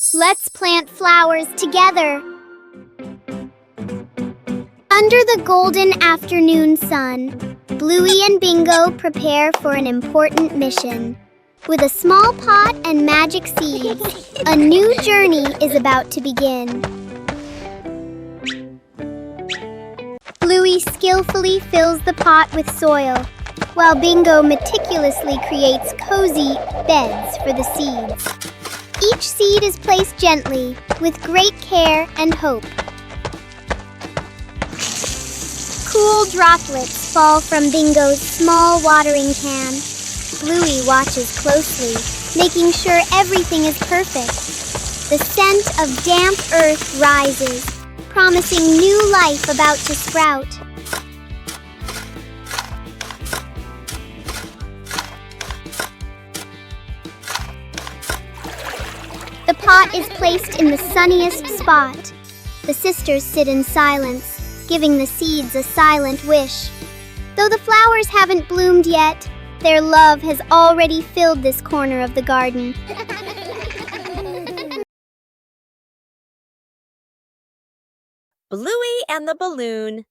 Let's plant flowers together. Under the golden afternoon sun, Bluey and Bingo prepare for an important mission. With a small pot and magic seeds, a new journey is about to begin. Bluey skillfully fills the pot with soil, while Bingo meticulously creates cozy beds for the seeds. Each seed is placed gently, with great care and hope. Cool droplets fall from Bingo's small watering can. Bluey watches closely, making sure everything is perfect. The scent of damp earth rises, promising new life about to sprout. The pot is placed in the sunniest spot. The sisters sit in silence, giving the seeds a silent wish. Though the flowers haven't bloomed yet, their love has already filled this corner of the garden. Bluey and the balloon.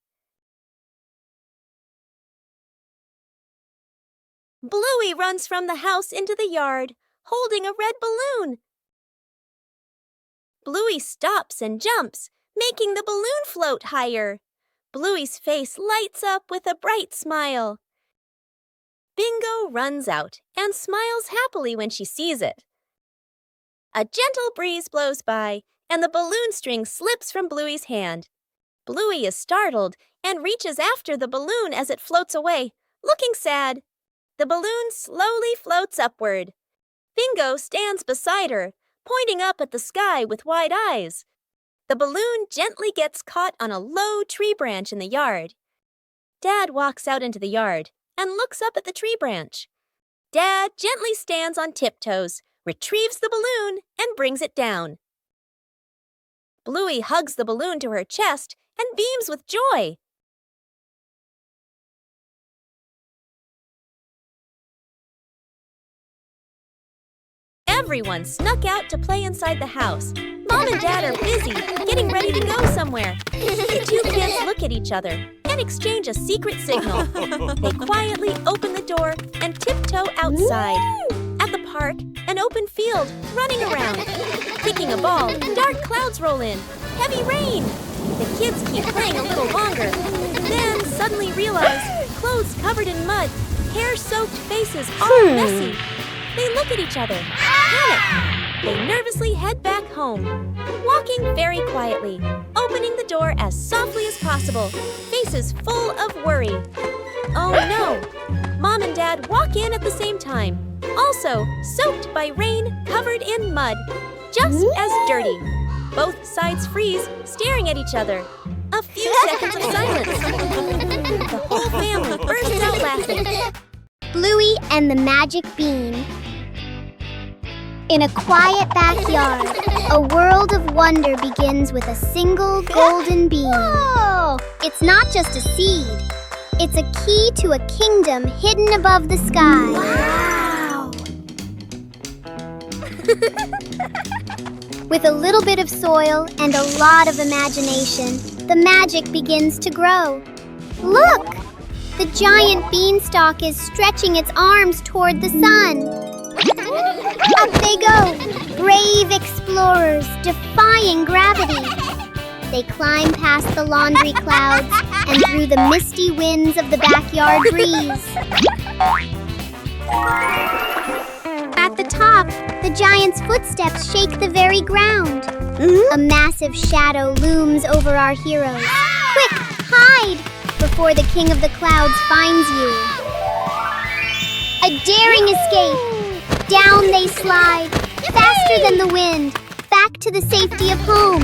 Bluey runs from the house into the yard, holding a red balloon. Bluey stops and jumps, making the balloon float higher. Bluey's face lights up with a bright smile. Bingo runs out and smiles happily when she sees it. A gentle breeze blows by, and the balloon string slips from Bluey's hand. Bluey is startled and reaches after the balloon as it floats away, looking sad. The balloon slowly floats upward. Bingo stands beside her, pointing up at the sky with wide eyes. The balloon gently gets caught on a low tree branch in the yard. Dad walks out into the yard and looks up at the tree branch. Dad gently stands on tiptoes, retrieves the balloon, and brings it down. Bluey hugs the balloon to her chest and beams with joy. Everyone snuck out to play inside the house. Mom and Dad are busy, getting ready to go somewhere. The two kids look at each other and exchange a secret signal. They quietly open the door and tiptoe outside. At the park, an open field, running around. Kicking a ball, dark clouds roll in. Heavy rain! The kids keep playing a little longer, then suddenly realize clothes covered in mud, hair-soaked faces all messy. They look at each other, panic. They nervously head back home, walking very quietly, opening the door as softly as possible, faces full of worry. Oh no! Mom and Dad walk in at the same time, also soaked by rain, covered in mud, just as dirty. Both sides freeze, staring at each other. A few seconds of silence. The whole family bursts out laughing. Bluey and the Magic Bean. In a quiet backyard, a world of wonder begins with a single golden bean. Whoa! It's not just a seed. It's a key to a kingdom hidden above the sky. Wow! With a little bit of soil and a lot of imagination, the magic begins to grow. Look! The giant beanstalk is stretching its arms toward the sun. Up they go, brave explorers defying gravity. They climb past the laundry clouds and through the misty winds of the backyard breeze. At the top, the giant's footsteps shake the very ground. A massive shadow looms over our heroes. Quick, hide before the king of the clouds finds you. A daring escape. Down they slide, faster than the wind, back to the safety of home.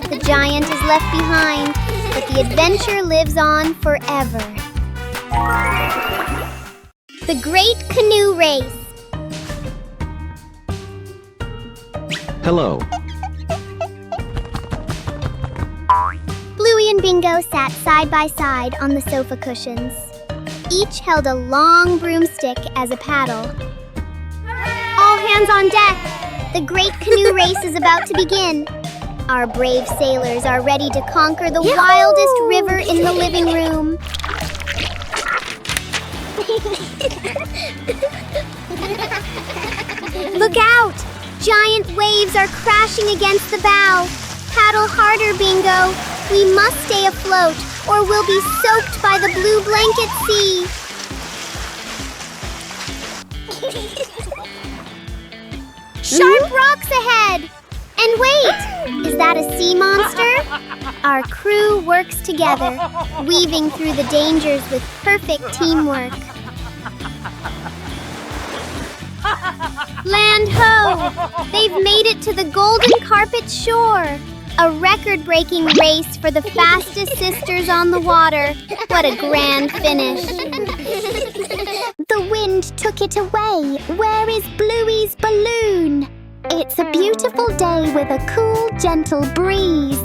The giant is left behind, but the adventure lives on forever. The Great Canoe Race. Hello. Bluey and Bingo sat side by side on the sofa cushions. Each held a long broomstick as a paddle. All hands on deck! The great canoe race is about to begin. Our brave sailors are ready to conquer the wildest river in the living room. Look out! Giant waves are crashing against the bow. Paddle harder, Bingo. We must stay afloat, or we'll be soaked by the blue blanket sea. Sharp rocks ahead! And wait! Is that a sea monster? Our crew works together, weaving through the dangers with perfect teamwork. Land ho! They've made it to the Golden Carpet shore. A record-breaking race for the fastest sisters on the water. What a grand finish. The wind took it away. Where is Bluey's balloon? It's a beautiful day with a cool, gentle breeze.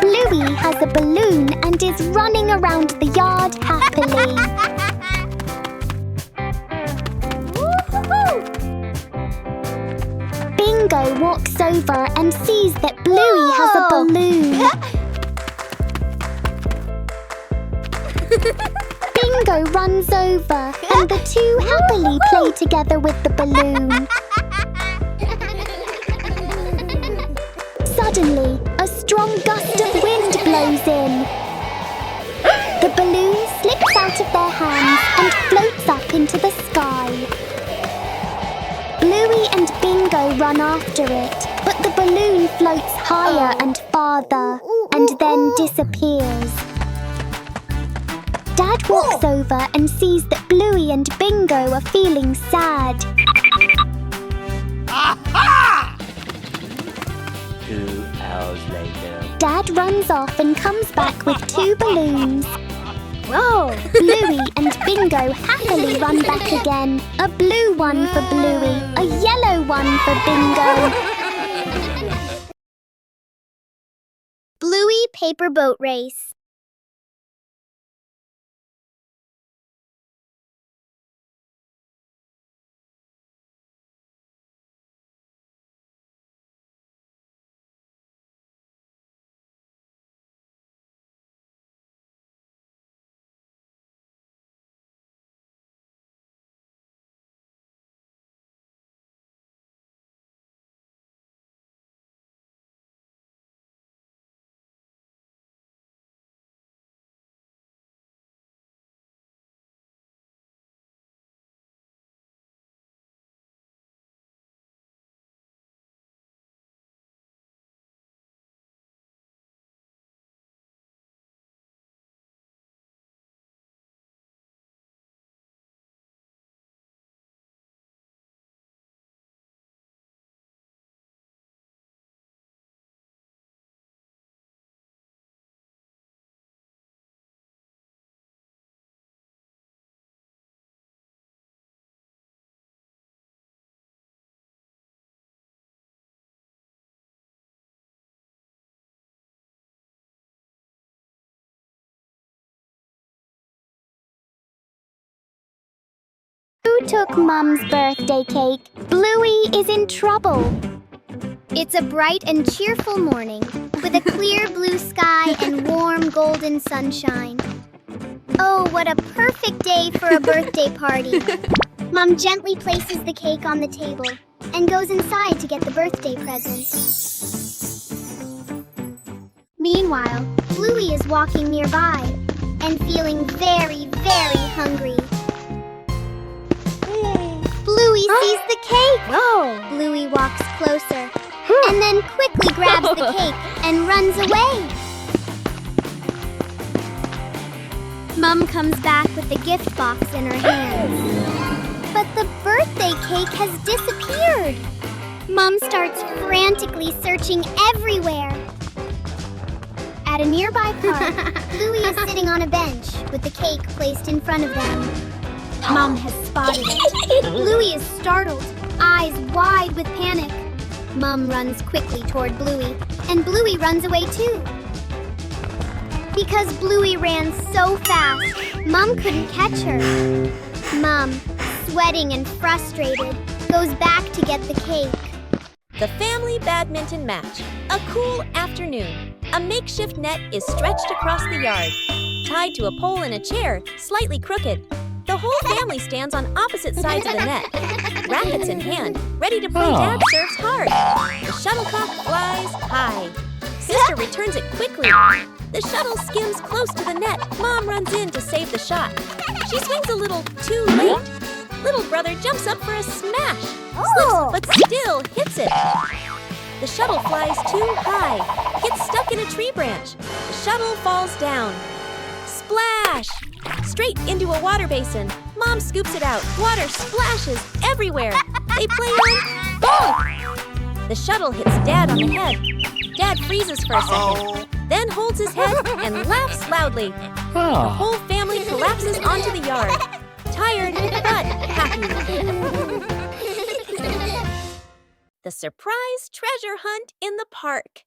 Bluey has a balloon and is running around the yard happily. Bingo walks over and sees that Bluey has a balloon. Bingo runs over and the two happily play together with the balloon. Suddenly, a strong gust of wind blows in. The balloon slips out of their hands and floats up into the sky. Bluey and Bingo run after it, but the balloon floats higher and farther and then disappears. Dad walks over and sees that Bluey and Bingo are feeling sad. 2 hours later. Dad runs off and comes back with 2 balloons. Whoa! Bluey and Bingo happily run back again. A blue one for Bluey, a yellow one for Bingo. Bluey paper boat race. Who took Mum's birthday cake? Bluey is in trouble. It's a bright and cheerful morning with a clear blue sky and warm golden sunshine. Oh, what a perfect day for a birthday party. Mum gently places the cake on the table and goes inside to get the birthday present. Meanwhile, Bluey is walking nearby and feeling very, very hungry. Bluey sees the cake! Whoa! Bluey walks closer and then quickly grabs the cake and runs away. Mum comes back with the gift box in her hands. But the birthday cake has disappeared. Mum starts frantically searching everywhere. At a nearby park, Bluey is sitting on a bench with the cake placed in front of them. Mum has spotted it. Bluey is startled, eyes wide with panic. Mum runs quickly toward Bluey, and Bluey runs away too. Because Bluey ran so fast, Mum couldn't catch her. Mum, sweating and frustrated, goes back to get the cake. The family badminton match. A cool afternoon. A makeshift net is stretched across the yard, tied to a pole in a chair, slightly crooked. The whole family stands on opposite sides of the net, rackets in hand, ready to play Dad serves hard. The shuttlecock flies high. Sister returns it quickly. The shuttle skims close to the net. Mom runs in to save the shot. She swings a little too late. Little brother jumps up for a smash, slips but still hits it. The shuttle flies too high, gets stuck in a tree branch. The shuttle falls down. Splash! Straight into a water basin. Mom scoops it out. Water splashes everywhere. They play on bonk! The shuttle hits Dad on the head. Dad freezes for a second, then holds his head and laughs loudly. The whole family collapses onto the yard, tired but happy. The surprise treasure hunt in the park.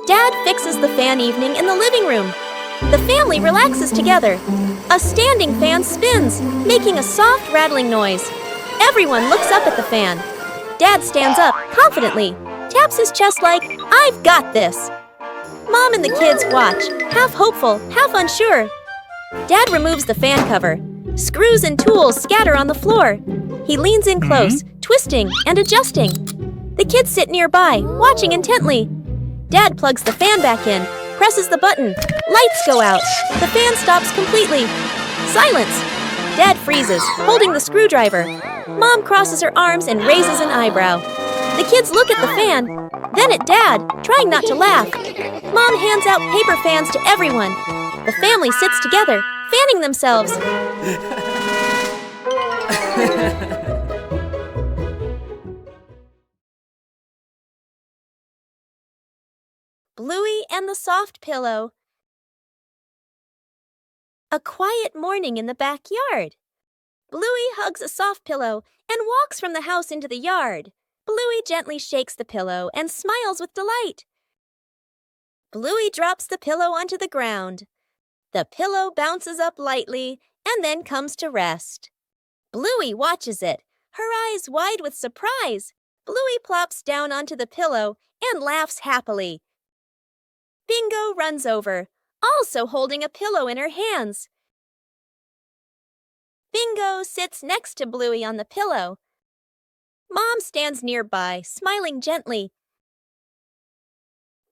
Dad fixes the fan evening in the living room. The family relaxes together. A standing fan spins, making a soft rattling noise. Everyone looks up at the fan. Dad stands up confidently, taps his chest like, "I've got this." Mom and the kids watch, half hopeful, half unsure. Dad removes the fan cover. Screws and tools scatter on the floor. He leans in close, twisting and adjusting. The kids sit nearby, watching intently. Dad plugs the fan back in, presses the button. Lights go out. The fan stops completely. Silence. Dad freezes, holding the screwdriver. Mom crosses her arms and raises an eyebrow. The kids look at the fan, then at Dad, trying not to laugh. Mom hands out paper fans to everyone. The family sits together, fanning themselves. Bluey and the soft pillow. A quiet morning in the backyard. Bluey hugs a soft pillow and walks from the house into the yard. Bluey gently shakes the pillow and smiles with delight. Bluey drops the pillow onto the ground. The pillow bounces up lightly and then comes to rest. Bluey watches it, her eyes wide with surprise. Bluey plops down onto the pillow and laughs happily. Bingo runs over, also holding a pillow in her hands. Bingo sits next to Bluey on the pillow. Mom stands nearby, smiling gently.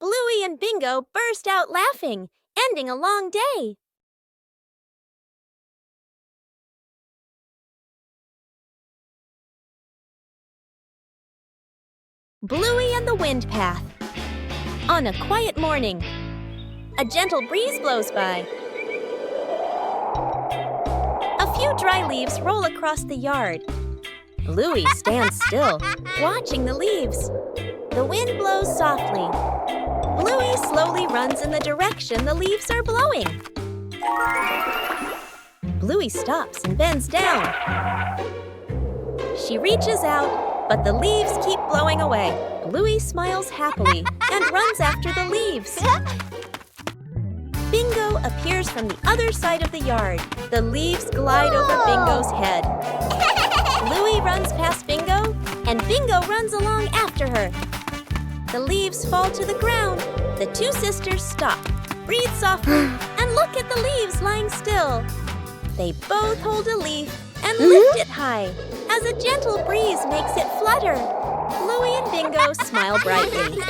Bluey and Bingo burst out laughing, ending a long day. Bluey and the wind path. On a quiet morning, a gentle breeze blows by. A few dry leaves roll across the yard. Bluey stands still, watching the leaves. The wind blows softly. Bluey slowly runs in the direction the leaves are blowing. Bluey stops and bends down. She reaches out, but the leaves keep blowing away. Bluey smiles happily and runs after the leaves. Bingo appears from the other side of the yard. The leaves glide over Bingo's head. Bluey runs past Bingo, and Bingo runs along after her. The leaves fall to the ground. The two sisters stop, breathe softly, and look at the leaves lying still. They both hold a leaf and lift it high as a gentle breeze makes it flutter. Bluey and Bingo smile brightly.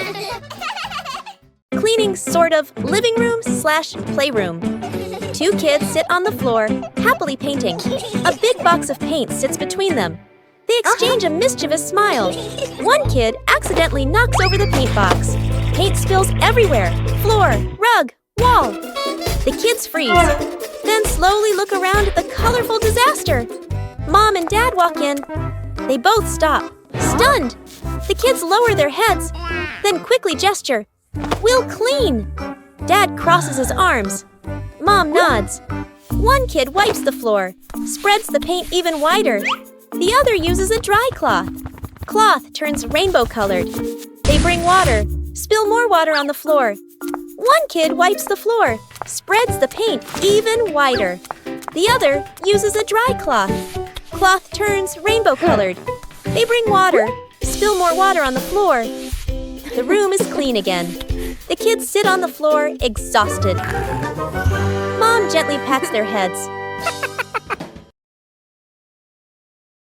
Cleaning sort of living room / playroom. Two kids sit on the floor, happily painting. A big box of paint sits between them. They exchange a mischievous smile. One kid accidentally knocks over the paint box. Paint spills everywhere, floor, rug, wall. The kids freeze, then slowly look around at the colorful disaster. Mom and Dad walk in. They both stop, stunned. The kids lower their heads, then quickly gesture. "We'll clean." Dad crosses his arms. Mom nods. One kid wipes the floor, spreads the paint even wider. The other uses a dry cloth. Cloth turns rainbow-colored. They bring water, spill more water on the floor. One kid wipes the floor, spreads the paint even wider. The other uses a dry cloth. Cloth turns rainbow-colored. They bring water, spill more water on the floor. The room is clean again. The kids sit on the floor, exhausted. Mom gently pats their heads.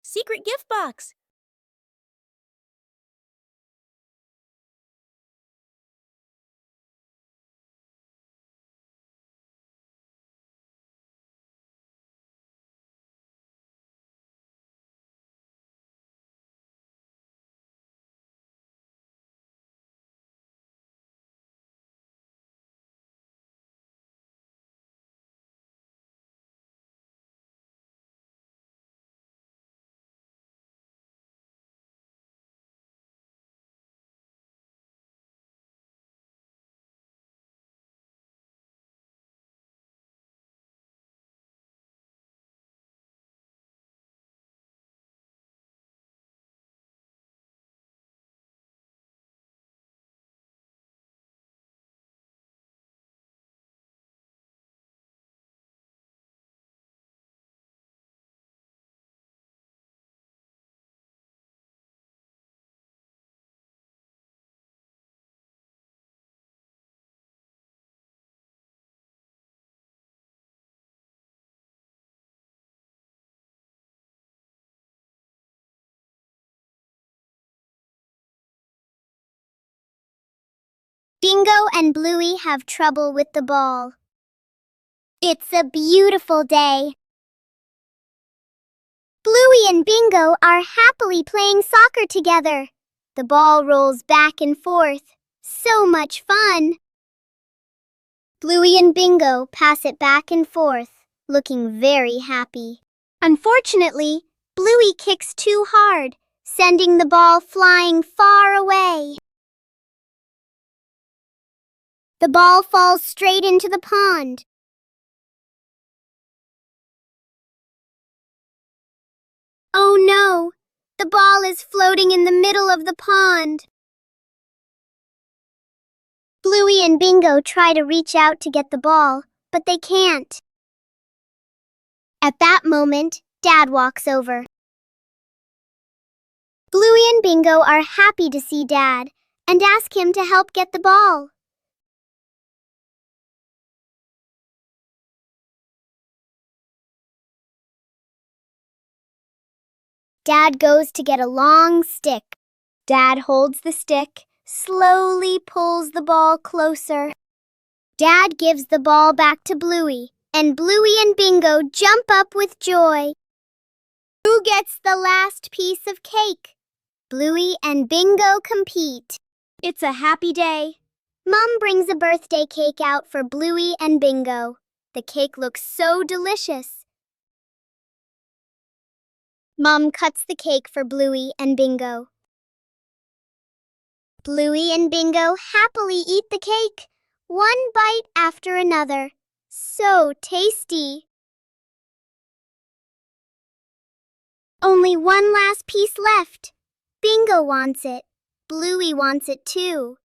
Secret gift box. Bingo and Bluey have trouble with the ball. It's a beautiful day. Bluey and Bingo are happily playing soccer together. The ball rolls back and forth. So much fun! Bluey and Bingo pass it back and forth, looking very happy. Unfortunately, Bluey kicks too hard, sending the ball flying far away. The ball falls straight into the pond. Oh no! The ball is floating in the middle of the pond. Bluey and Bingo try to reach out to get the ball, but they can't. At that moment, Dad walks over. Bluey and Bingo are happy to see Dad and ask him to help get the ball. Dad goes to get a long stick. Dad holds the stick, slowly pulls the ball closer. Dad gives the ball back to Bluey, and Bluey and Bingo jump up with joy. Who gets the last piece of cake? Bluey and Bingo compete. It's a happy day. Mom brings a birthday cake out for Bluey and Bingo. The cake looks so delicious. Mom cuts the cake for Bluey and Bingo. Bluey and Bingo happily eat the cake, one bite after another. So tasty! Only one last piece left. Bingo wants it. Bluey wants it too.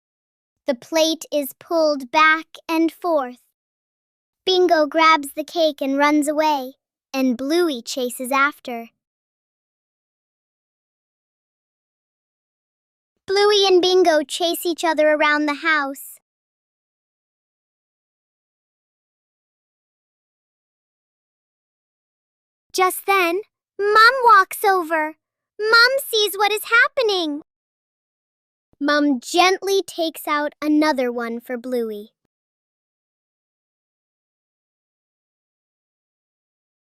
The plate is pulled back and forth. Bingo grabs the cake and runs away, and Bluey chases after. Bluey and Bingo chase each other around the house. Just then, Mum walks over. Mum sees what is happening. Mum gently takes out another one for Bluey.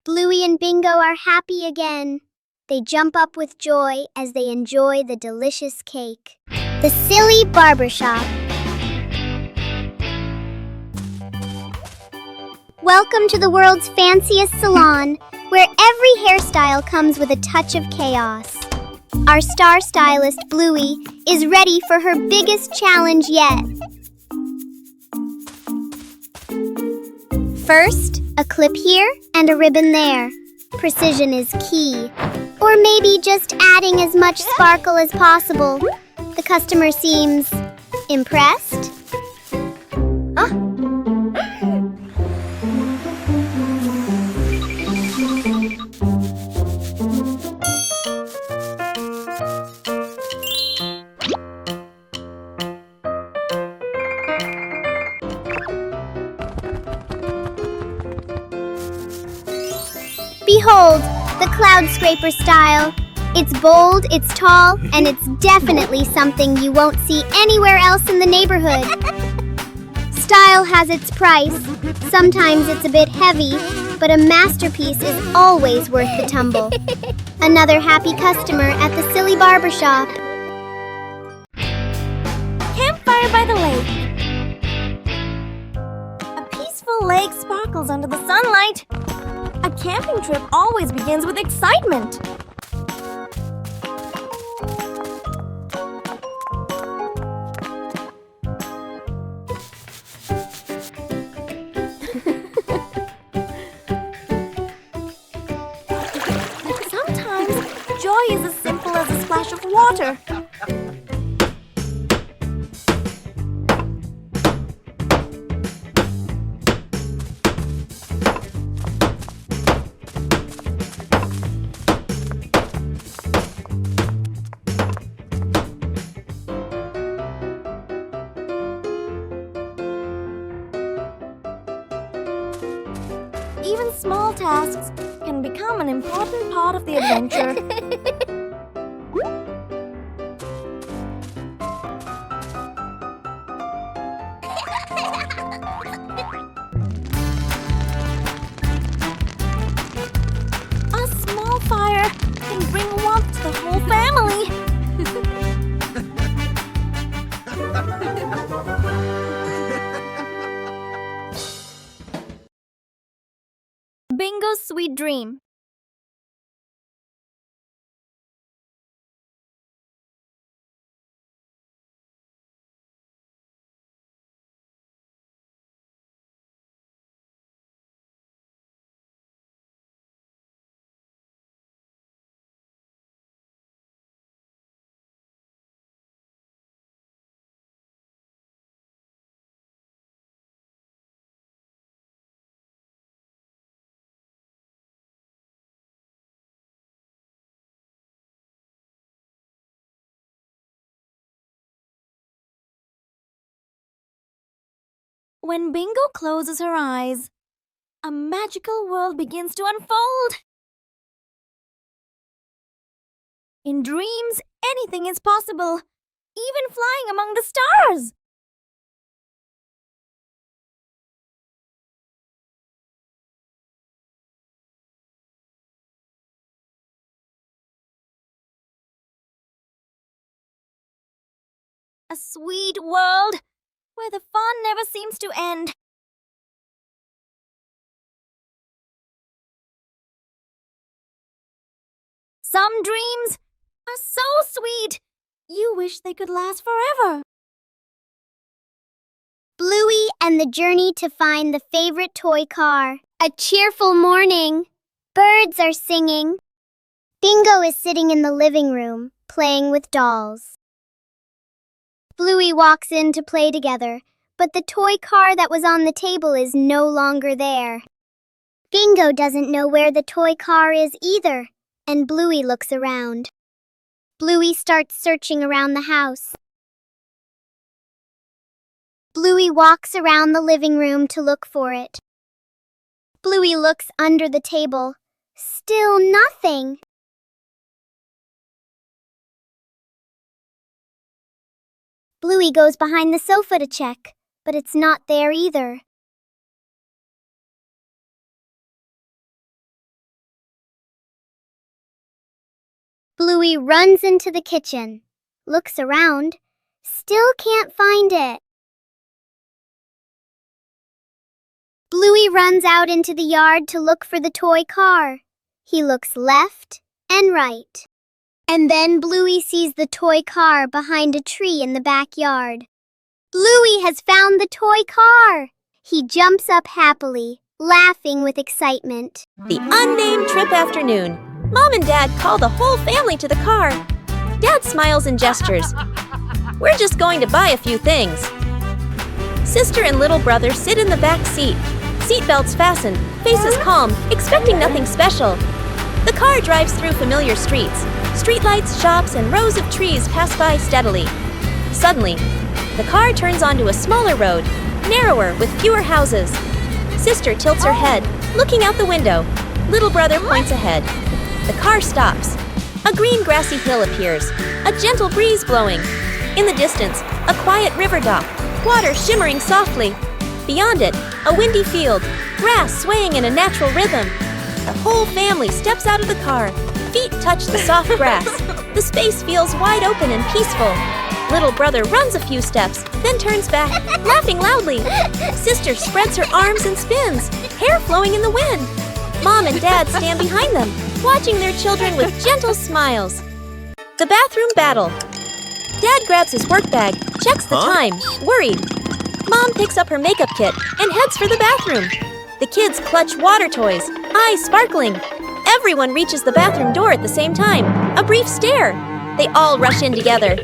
Bluey and Bingo are happy again. They jump up with joy as they enjoy the delicious cake. The silly barbershop. Welcome to the world's fanciest salon, where every hairstyle comes with a touch of chaos. Our star stylist, Bluey, is ready for her biggest challenge yet. First, a clip here and a ribbon there. Precision is key. Or maybe just adding as much sparkle as possible. The customer seems impressed. Behold, the cloud scraper style. It's bold, it's tall, and it's definitely something you won't see anywhere else in the neighborhood. Style has its price. Sometimes it's a bit heavy, but a masterpiece is always worth the tumble. Another happy customer at the silly barbershop. Campfire by the lake. A peaceful lake sparkles under the sunlight. A camping trip always begins with excitement. Sometimes, joy is as simple as a splash of water. Even small tasks can become an important part of the adventure. A small fire can bring warmth to the whole family. Bingo's sweet dream. When Bingo closes her eyes, a magical world begins to unfold. In dreams, anything is possible, even flying among the stars. A sweet world where the fun never seems to end. Some dreams are so sweet, you wish they could last forever. Bluey and the journey to find the favorite toy car. A cheerful morning. Birds are singing. Bingo is sitting in the living room, playing with dolls. Bluey walks in to play together, but the toy car that was on the table is no longer there. Bingo doesn't know where the toy car is either, and Bluey looks around. Bluey starts searching around the house. Bluey walks around the living room to look for it. Bluey looks under the table. Still nothing. Bluey goes behind the sofa to check, but it's not there either. Bluey runs into the kitchen, looks around, still can't find it. Bluey runs out into the yard to look for the toy car. He looks left and right. And then Bluey sees the toy car behind a tree in the backyard. Bluey has found the toy car! He jumps up happily, laughing with excitement. The unnamed trip afternoon. Mom and Dad call the whole family to the car. Dad smiles and gestures. We're just going to buy a few things. Sister and little brother sit in the back seat. Seatbelts fastened, faces calm, expecting nothing special. The car drives through familiar streets. Streetlights, shops, and rows of trees pass by steadily. Suddenly, the car turns onto a smaller road, narrower with fewer houses. Sister tilts her head, looking out the window. Little brother points ahead. The car stops. A green grassy hill appears, a gentle breeze blowing. In the distance, a quiet river dock, water shimmering softly. Beyond it, a windy field, grass swaying in a natural rhythm. The whole family steps out of the car. Feet touch the soft grass. The space feels wide open and peaceful. Little brother runs a few steps, then turns back, laughing loudly. Sister spreads her arms and spins, hair flowing in the wind. Mom and Dad stand behind them, watching their children with gentle smiles. The bathroom battle. Dad grabs his work bag, checks the time, worried. Mom picks up her makeup kit and heads for the bathroom. The kids clutch water toys, eyes sparkling. Everyone reaches the bathroom door at the same time. A brief stare. They all rush in together.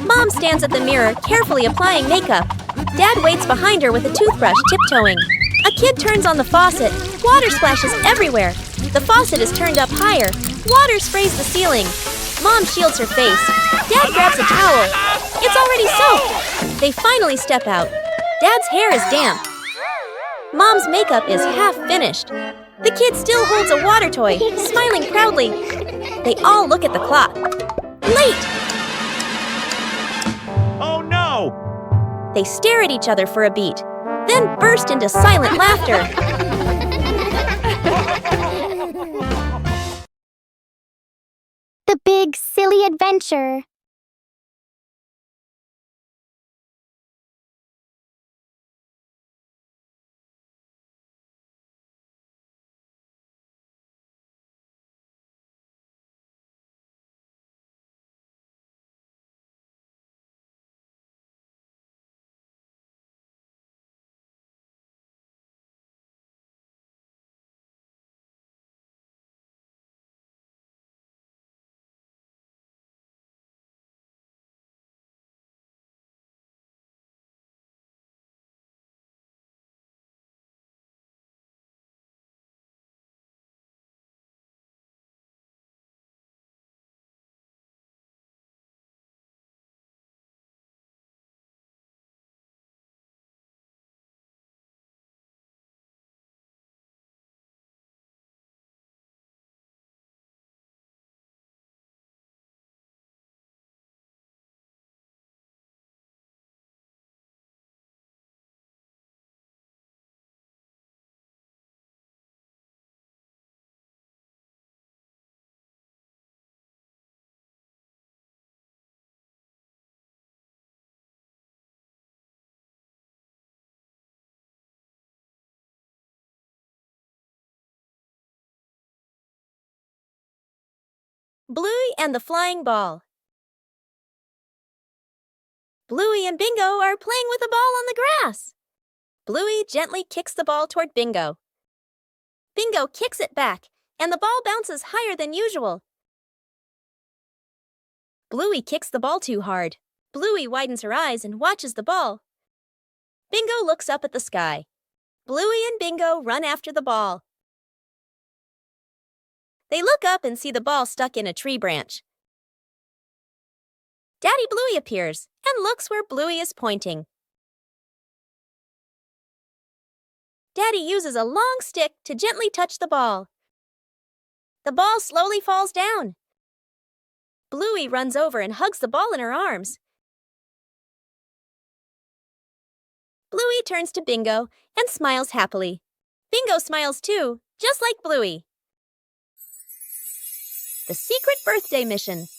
Mom stands at the mirror, carefully applying makeup. Dad waits behind her with a toothbrush, tiptoeing. A kid turns on the faucet. Water splashes everywhere. The faucet is turned up higher. Water sprays the ceiling. Mom shields her face. Dad grabs a towel. It's already soaked. They finally step out. Dad's hair is damp. Mom's makeup is half finished. The kid still holds a water toy, smiling proudly. They all look at the clock. Late! Oh no! They stare at each other for a beat, then burst into silent laughter. The Big Silly Adventure. Bluey and the Flying Ball. Bluey and Bingo are playing with a ball on the grass. Bluey gently kicks the ball toward Bingo. Bingo kicks it back, and the ball bounces higher than usual. Bluey kicks the ball too hard. Bluey widens her eyes and watches the ball. Bingo looks up at the sky. Bluey and Bingo run after the ball. They look up and see the ball stuck in a tree branch. Daddy Bluey appears and looks where Bluey is pointing. Daddy uses a long stick to gently touch the ball. The ball slowly falls down. Bluey runs over and hugs the ball in her arms. Bluey turns to Bingo and smiles happily. Bingo smiles too, just like Bluey. The secret birthday mission.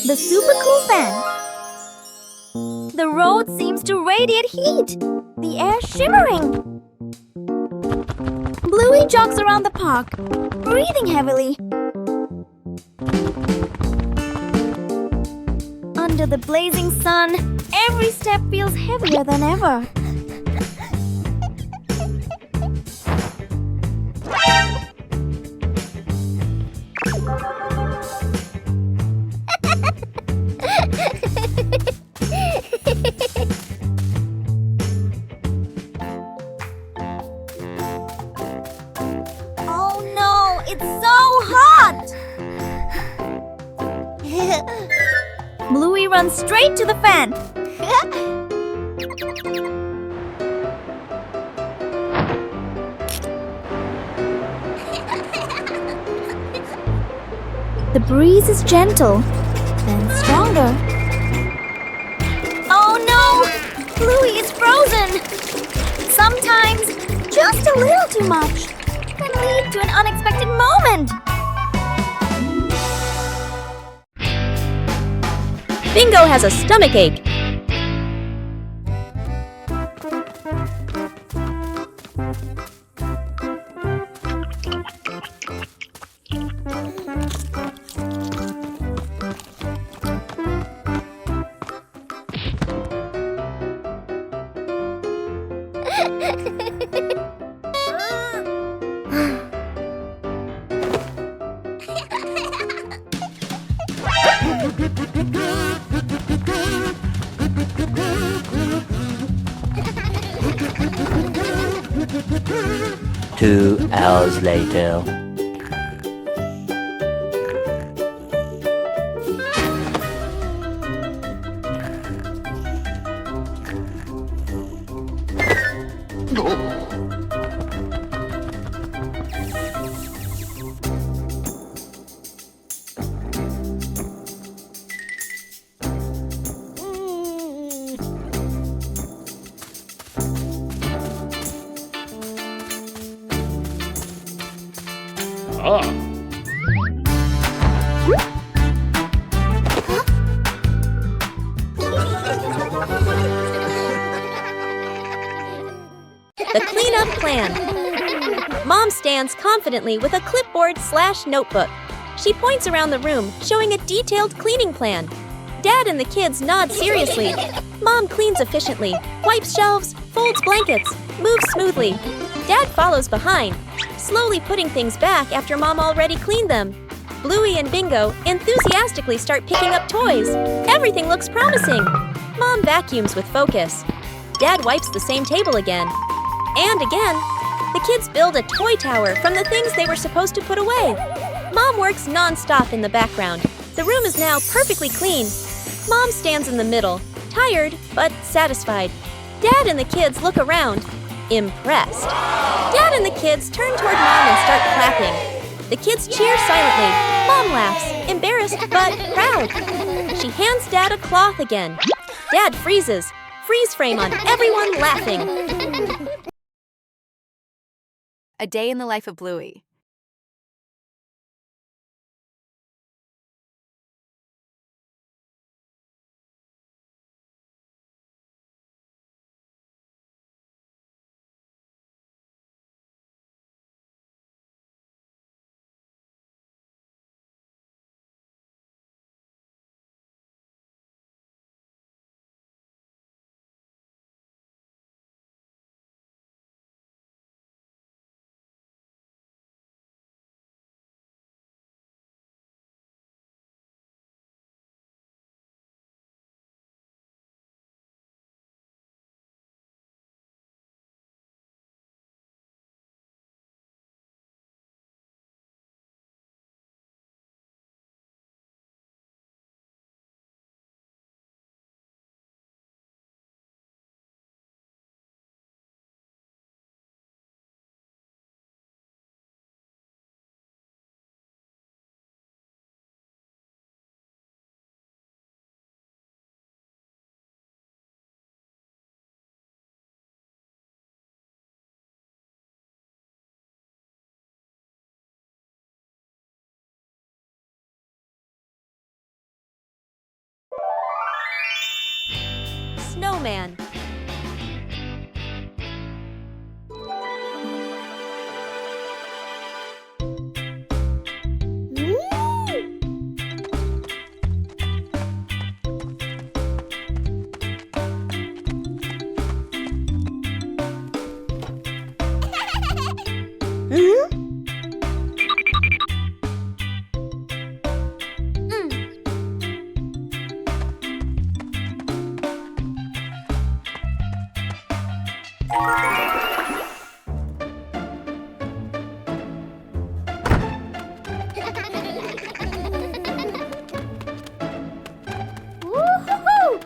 The super cool fan. The road seems to radiate heat. The air shimmering. Bluey jogs around the park, breathing heavily. Under the blazing sun, every step feels heavier than ever. Oh no, it's so hot! Bluey runs straight to the fan. The breeze is gentle, then stronger. Oh no! Bluey is frozen! Sometimes, just a little too much can lead to an unexpected moment. Bingo has a stomach ache. Two hours later. The cleanup plan. Mom stands confidently with a clipboard/notebook. She points around the room, showing a detailed cleaning plan. Dad and the kids nod seriously. Mom cleans efficiently, wipes shelves, folds blankets, moves smoothly. Dad follows behind, slowly putting things back after Mom already cleaned them. Bluey and Bingo enthusiastically start picking up toys. Everything looks promising. Mom vacuums with focus. Dad wipes the same table again. And again. The kids build a toy tower from the things they were supposed to put away. Mom works non-stop in the background. The room is now perfectly clean. Mom stands in the middle, tired but satisfied. Dad and the kids look around, impressed. Dad and the kids turn toward Mom and start clapping. The kids cheer silently. Mom laughs, embarrassed but proud. She hands Dad a cloth again. Dad freezes. Freeze frame on everyone laughing. A day in the life of Bluey. Snowman. Woo-hoo-hoo!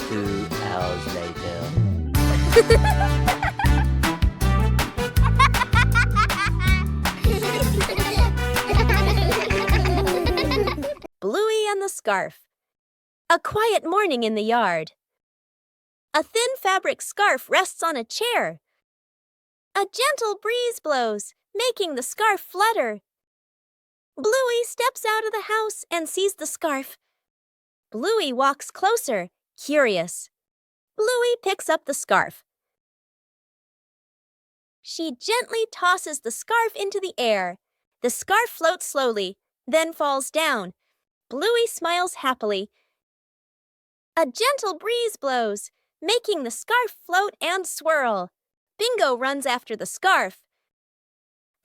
2 hours later. Bluey and the Scarf. A quiet morning in the yard. A thin fabric scarf rests on a chair. A gentle breeze blows, making the scarf flutter. Bluey steps out of the house and sees the scarf. Bluey walks closer, curious. Bluey picks up the scarf. She gently tosses the scarf into the air. The scarf floats slowly, then falls down. Bluey smiles happily. A gentle breeze blows, making the scarf float and swirl. Bingo runs after the scarf.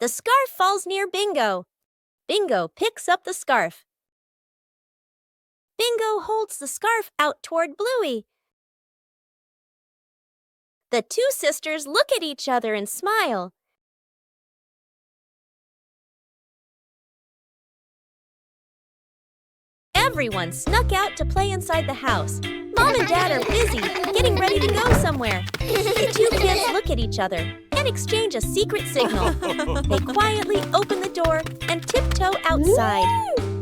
The scarf falls near Bingo. Bingo picks up the scarf. Bingo holds the scarf out toward Bluey. The two sisters look at each other and smile. Everyone snuck out to play inside the house. Mom and Dad are busy, getting ready to go somewhere. The two kids look at each other and exchange a secret signal. They quietly open the door and tiptoe outside.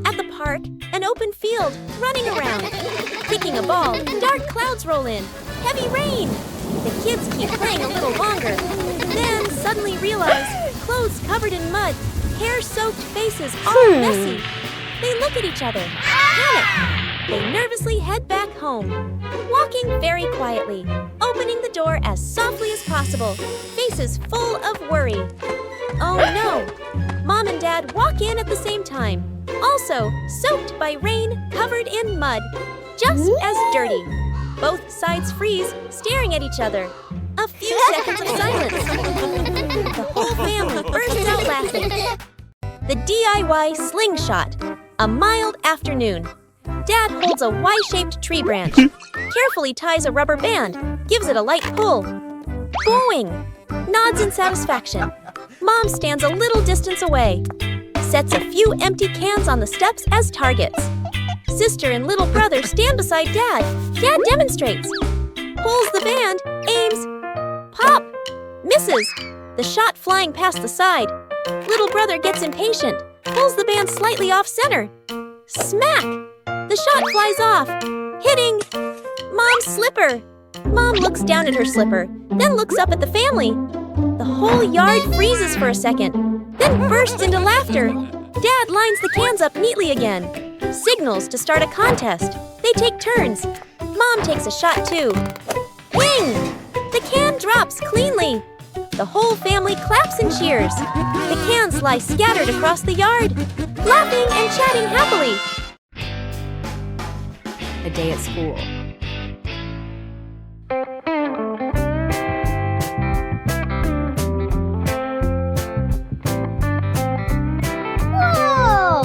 At the park, an open field, running around. Kicking a ball, dark clouds roll in. Heavy rain. The kids keep playing a little longer, then suddenly realize clothes covered in mud, hair-soaked faces all messy. They look at each other, panic. They nervously head back home, walking very quietly, opening the door as softly as possible, faces full of worry. Oh no! Mom and Dad walk in at the same time, also soaked by rain, covered in mud, just as dirty. Both sides freeze, staring at each other. A few seconds of silence. The whole family bursts out laughing. The DIY slingshot. A mild afternoon. Dad holds a Y-shaped tree branch, carefully ties a rubber band, gives it a light pull. Boing! Nods in satisfaction. Mom stands a little distance away, sets a few empty cans on the steps as targets. Sister and little brother stand beside Dad. Dad demonstrates. Pulls the band, aims. Pop! Misses. The shot flying past the side. Little brother gets impatient, pulls the band slightly off center. Smack! The shot flies off, hitting Mom's slipper. Mom looks down at her slipper, then looks up at the family. The whole yard freezes for a second, then bursts into laughter. Dad lines the cans up neatly again. Signals to start a contest. They take turns. Mom takes a shot too. Wing! The can drops cleanly. The whole family claps and cheers. The cans lie scattered across the yard, laughing and chatting happily. A day at school. Whoa!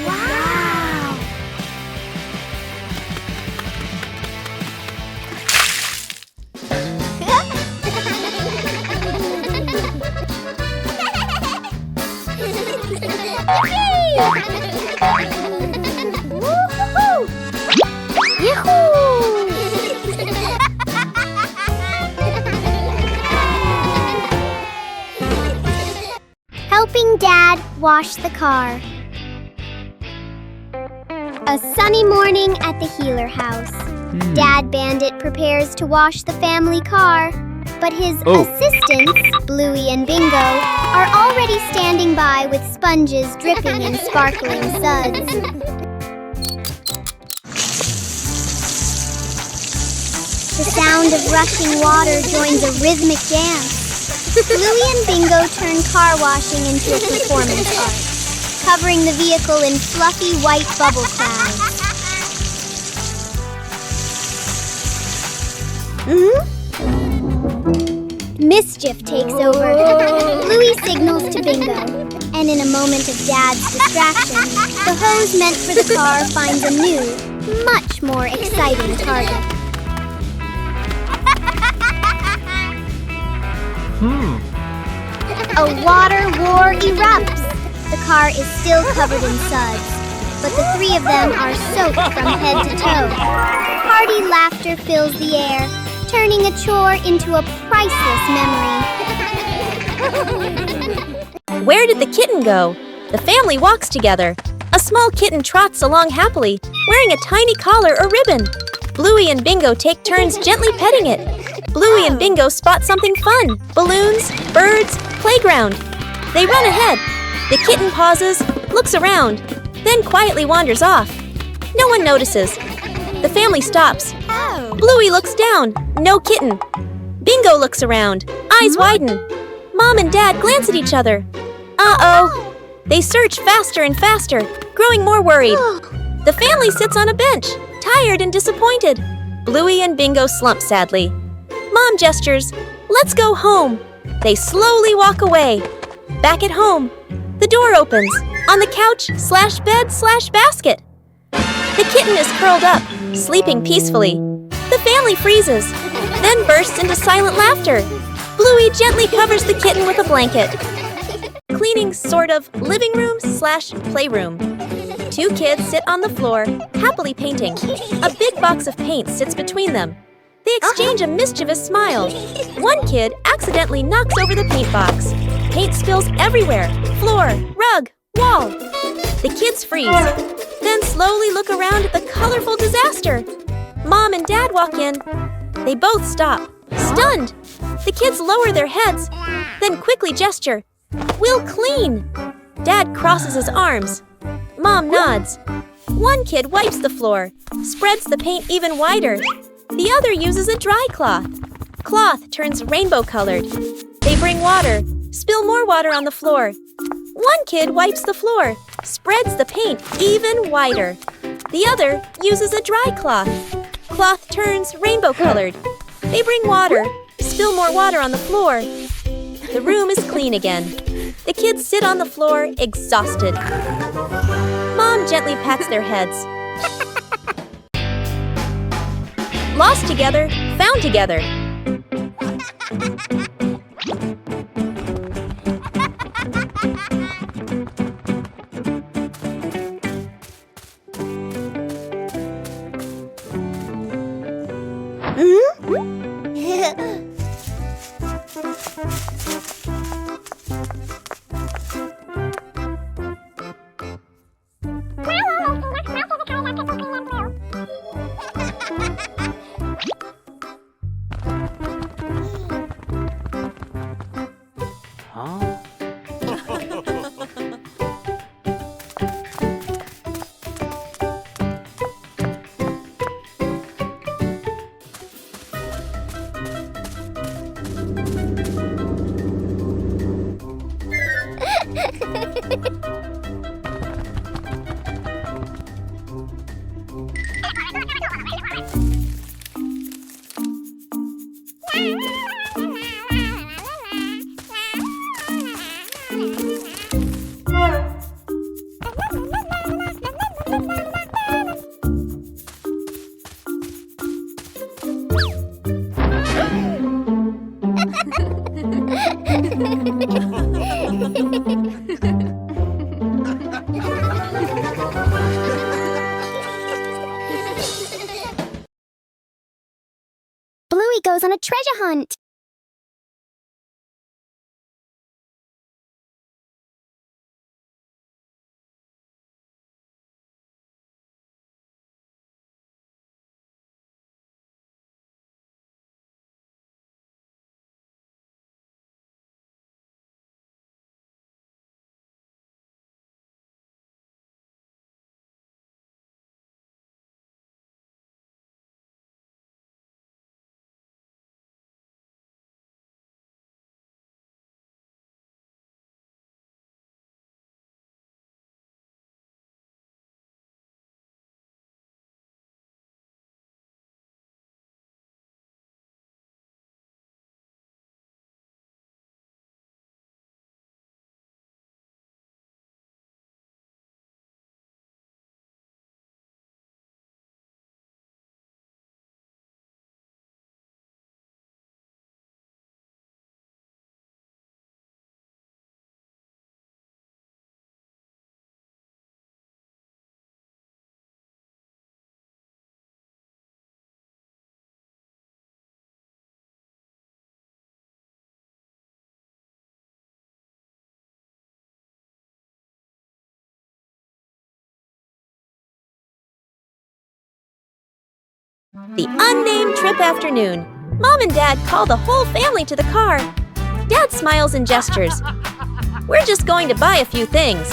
Wow! Woo-hoo-hoo! Yahoo! Helping Dad wash the car. A sunny morning at the Healer house. Dad Bandit prepares to wash the family car, but his assistants, Bluey and Bingo, are already standing by with sponges dripping in sparkling suds. The sound of rushing water joins a rhythmic dance. Bluey and Bingo turn car washing into a performance art, covering the vehicle in fluffy white bubble clouds. Mischief takes over. Bluey signals to Bingo, and in a moment of Dad's distraction, the hose meant for the car finds a new, much more exciting target. A water war erupts. The car is still covered in suds, but the three of them are soaked from head to toe. Hearty laughter fills the air, turning a chore into a priceless memory. Where did the kitten go? The family walks together. A small kitten trots along happily, wearing a tiny collar or ribbon. Bluey and Bingo take turns gently petting it. Bluey and Bingo spot something fun. Balloons, birds, playground. They run ahead. The kitten pauses, looks around, then quietly wanders off. No one notices. The family stops. Bluey looks down. No kitten. Bingo looks around. Eyes widen. Mom and Dad glance at each other. Uh-oh. They search faster and faster, growing more worried. The family sits on a bench, tired and disappointed. Bluey and Bingo slump sadly. Mom gestures, "Let's go home." They slowly walk away. Back at home, the door opens. On the couch/bed/basket. The kitten is curled up, sleeping peacefully. The family freezes, then bursts into silent laughter. Bluey gently covers the kitten with a blanket. Cleaning sort of living room / playroom. Two kids sit on the floor, happily painting. A big box of paint sits between them. They exchange a mischievous smile. One kid accidentally knocks over the paint box. Paint spills everywhere, floor, rug, wall. The kids freeze, then slowly look around at the colorful disaster. Mom and Dad walk in. They both stop, stunned. The kids lower their heads, then quickly gesture. "We'll clean." Dad crosses his arms. Mom nods. One kid wipes the floor, spreads the paint even wider. The other uses a dry cloth. Cloth turns rainbow-colored. They bring water, spill more water on the floor. One kid wipes the floor, spreads the paint even wider. The other uses a dry cloth. Cloth turns rainbow-colored. They bring water, spill more water on the floor. The room is clean again. The kids sit on the floor, exhausted. Mom gently pats their heads. Lost together, found together. Bluey goes on a treasure hunt. The unnamed trip afternoon. Mom and Dad call the whole family to the car. Dad smiles and gestures. We're just going to buy a few things.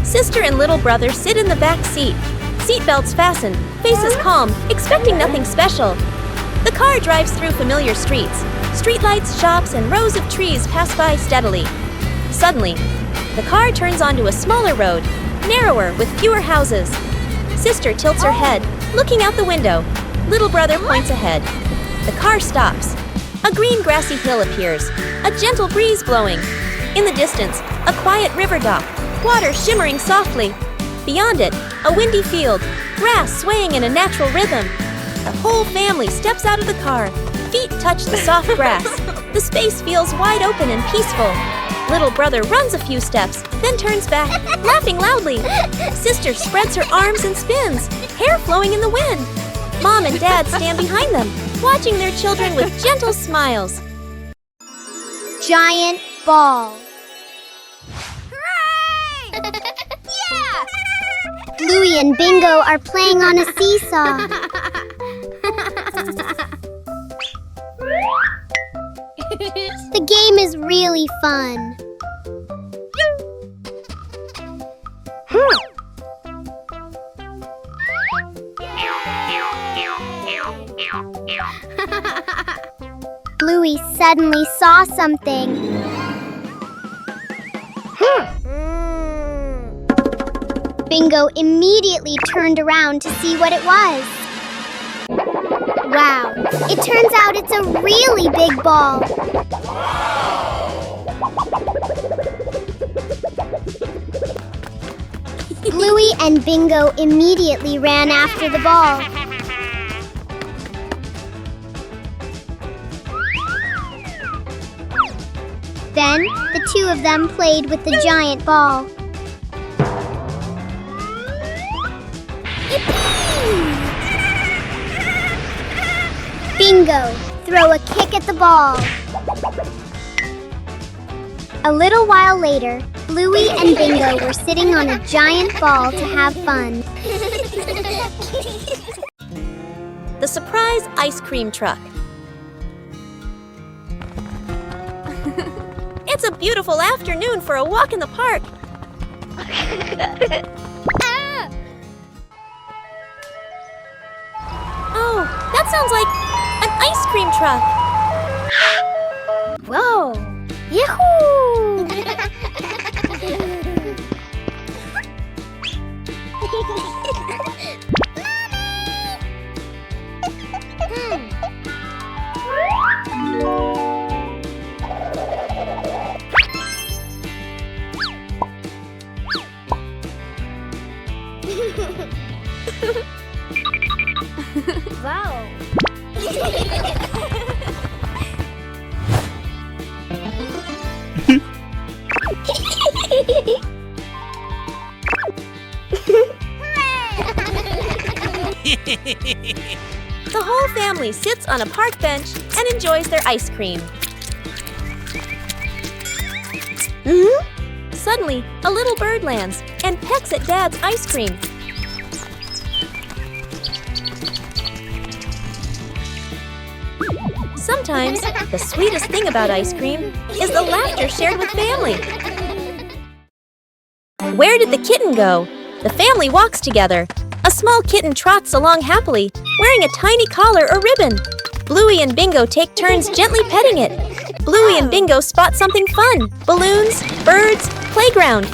Sister and little brother sit in the back seat. Seatbelts fastened, faces calm, expecting nothing special. The car drives through familiar streets. Streetlights, shops, and rows of trees pass by steadily. Suddenly, the car turns onto a smaller road, narrower with fewer houses. Sister tilts her head, looking out the window. Little brother points ahead. The car stops. A green grassy hill appears, a gentle breeze blowing. In the distance, a quiet river dock, water shimmering softly. Beyond it, a windy field, grass swaying in a natural rhythm. The whole family steps out of the car. Feet touch the soft grass. The space feels wide open and peaceful. Little brother runs a few steps, then turns back, laughing loudly. Sister spreads her arms and spins, hair flowing in the wind. Mom and Dad stand behind them, watching their children with gentle smiles. Giant ball. Yeah! Bluey and Bingo are playing on a seesaw. The game is really fun. Bluey suddenly saw something. Bingo immediately turned around to see what it was. Wow, it turns out it's a really big ball. Bluey and Bingo immediately ran after the ball. Then, the two of them played with the giant ball. Bingo, throw a kick at the ball. A little while later, Bluey and Bingo were sitting on a giant ball to have fun. The surprise ice cream truck. It's a beautiful afternoon for a walk in the park. Oh, that sounds like an ice cream truck. Whoa! Yahoo! Wow! The whole family sits on a park bench and enjoys their ice cream. Suddenly, a little bird lands and pecks at Dad's ice cream. Sometimes, the sweetest thing about ice cream is the laughter shared with family. Where did the kitten go? The family walks together. A small kitten trots along happily, wearing a tiny collar or ribbon. Bluey and Bingo take turns gently petting it. Bluey and Bingo spot something fun: balloons, birds, playground.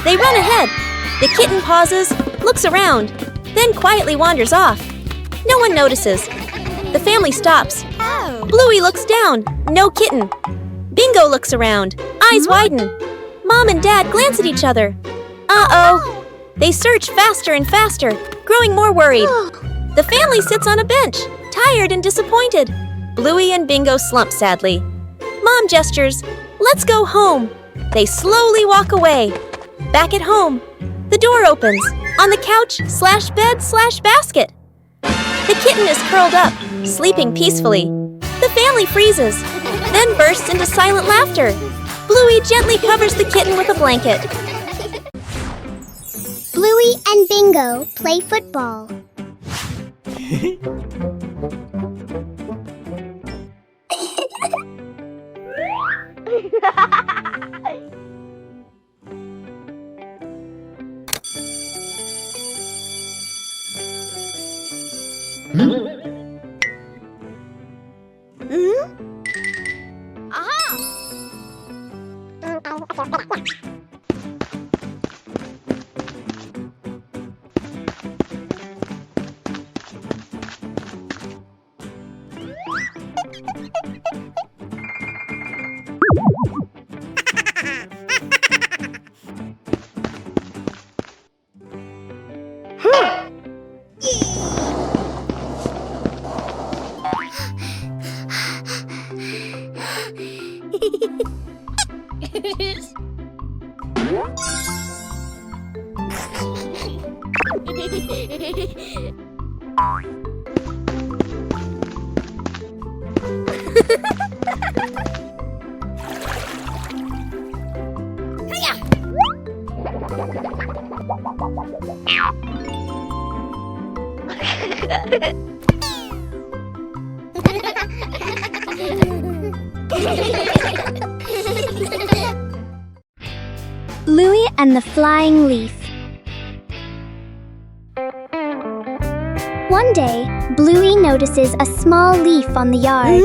They run ahead. The kitten pauses, looks around, then quietly wanders off. No one notices. The family stops. Bluey looks down. No kitten. Bingo looks around. Eyes widen. Mom and Dad glance at each other. Uh-oh. They search faster and faster, growing more worried. The family sits on a bench, tired and disappointed. Bluey and Bingo slump sadly. Mom gestures, "Let's go home." They slowly walk away. Back at home, the door opens. On the couch/bed/basket. The kitten is curled up, sleeping peacefully. The family freezes, then bursts into silent laughter. Bluey gently covers the kitten with a blanket. Bluey and Bingo play football. Bluey and the Flying Leaf. One day, Bluey notices a small leaf on the yard.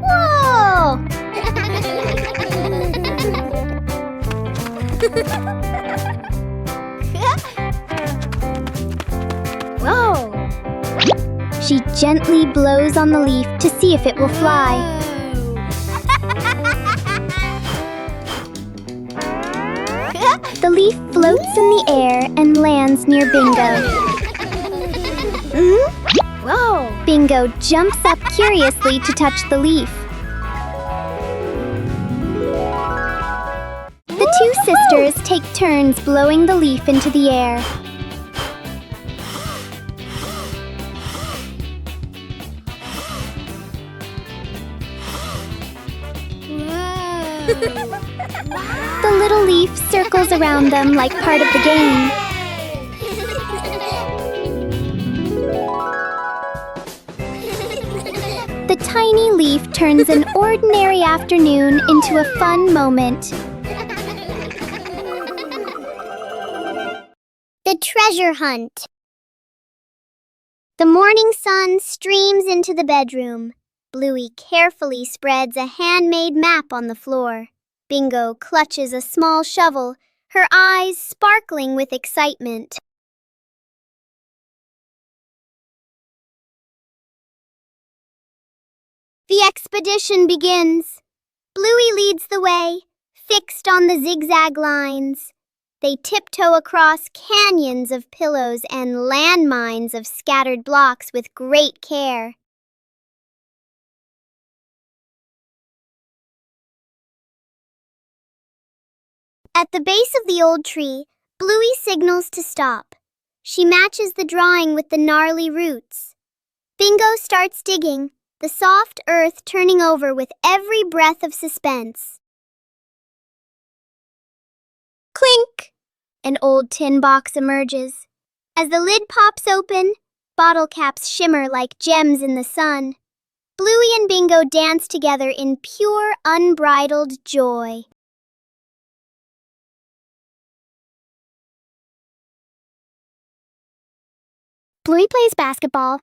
Whoa! Whoa! She gently blows on the leaf to see if it will fly. The leaf floats in the air and lands near Bingo. Whoa! Bingo jumps up curiously to touch the leaf. The two sisters take turns blowing the leaf into the air. The little leaf circles around them like part of the game. The tiny leaf turns an ordinary afternoon into a fun moment. The treasure hunt. The morning sun streams into the bedroom. Bluey carefully spreads a handmade map on the floor. Bingo clutches a small shovel, her eyes sparkling with excitement. The expedition begins. Bluey leads the way, fixed on the zigzag lines. They tiptoe across canyons of pillows and landmines of scattered blocks with great care. At the base of the old tree, Bluey signals to stop. She matches the drawing with the gnarly roots. Bingo starts digging, the soft earth turning over with every breath of suspense. Clink! An old tin box emerges. As the lid pops open, bottle caps shimmer like gems in the sun. Bluey and Bingo dance together in pure, unbridled joy. Bluey plays basketball.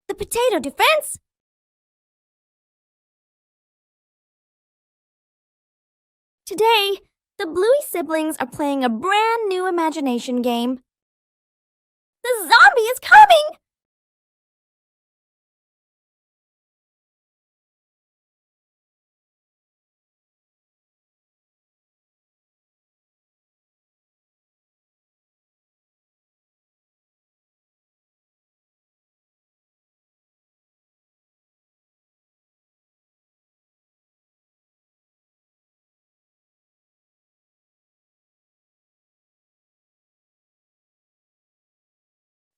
The potato defense? Today, the Bluey siblings are playing a brand new imagination game. The zombie is coming!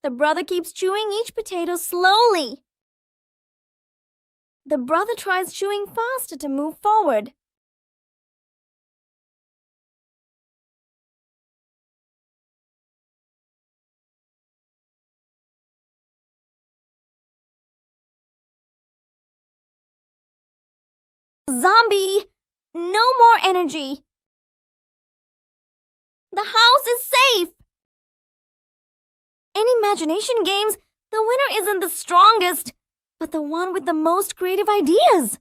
The brother keeps chewing each potato slowly. The brother tries chewing faster to move forward. Zombie! No more energy! The house is safe! In imagination games, the winner isn't the strongest, but the one with the most creative ideas.